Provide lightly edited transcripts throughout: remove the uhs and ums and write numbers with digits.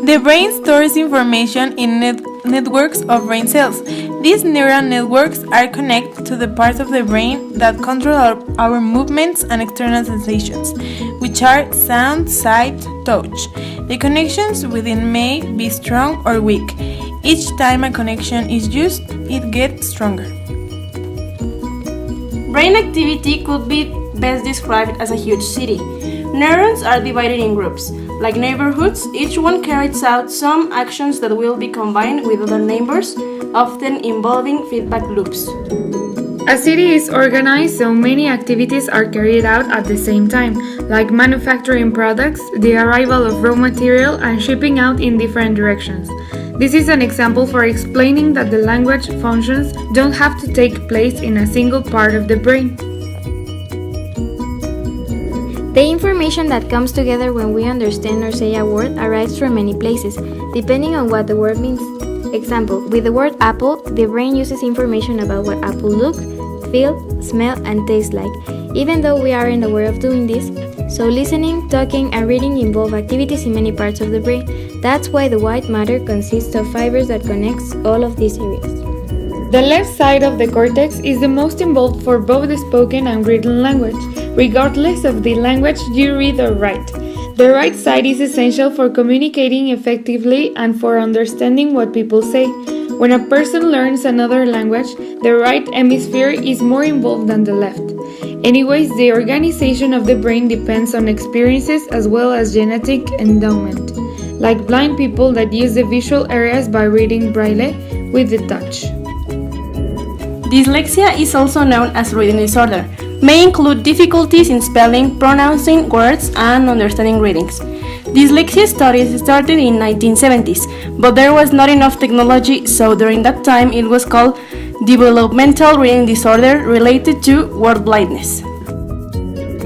The brain stores information in networks of brain cells. These neural networks are connected to the parts of the brain that control our movements and external sensations, which are sound, sight, touch. The connections within may be strong or weak. Each time a connection is used, it gets stronger. Brain activity could be best described as a huge city. Neurons are divided in groups, like neighborhoods. Each one carries out some actions that will be combined with other neighbors, often involving feedback loops. A city is organized so many activities are carried out at the same time, like manufacturing products, the arrival of raw material, and shipping out in different directions. This is an example for explaining that the language functions don't have to take place in a single part of the brain. The information that comes together when we understand or say a word arrives from many places, depending on what the word means. Example, with the word apple, the brain uses information about what apple look, feel, smell, and taste like, even though we aren't aware of doing this. So listening, talking, and reading involve activities in many parts of the brain. That's why the white matter consists of fibers that connects all of these areas. The left side of the cortex is the most involved for both the spoken and written language, regardless of the language you read or write. The right side is essential for communicating effectively and for understanding what people say. When a person learns another language, the right hemisphere is more involved than the left. Anyways, the organization of the brain depends on experiences as well as genetic endowment, like blind people that use the visual areas by reading Braille with the touch. Dyslexia is also known as reading disorder. May include difficulties in spelling, pronouncing words, and understanding readings. Dyslexia studies started in 1970s, but there was not enough technology, so during that time it was called developmental reading disorder related to word blindness.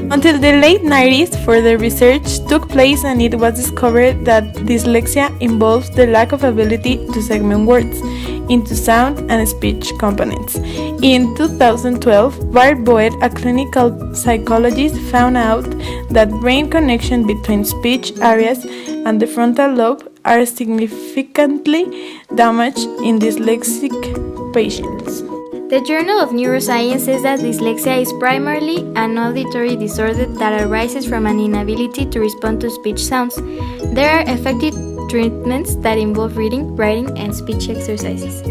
Until the late 90s, further research took place and it was discovered that dyslexia involves the lack of ability to segment words into sound and speech components. In 2012, Bart Boyd, a clinical psychologist, found out that brain connection between speech areas and the frontal lobe are significantly damaged in dyslexic patients. The Journal of Neuroscience says that dyslexia is primarily an auditory disorder that arises from an inability to respond to speech sounds. There are effective treatments that involve reading, writing, and speech exercises.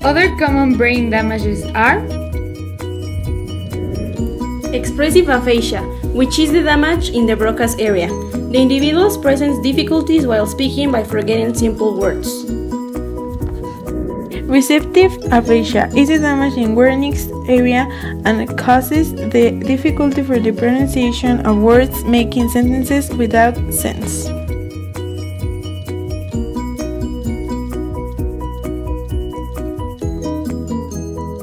Other common brain damages are Expressive aphasia, which is the damage in the Broca's area. The individual presents difficulties while speaking by forgetting simple words. Receptive aphasia is a damage in Wernicke's area and causes the difficulty for the pronunciation of words, making sentences without sense.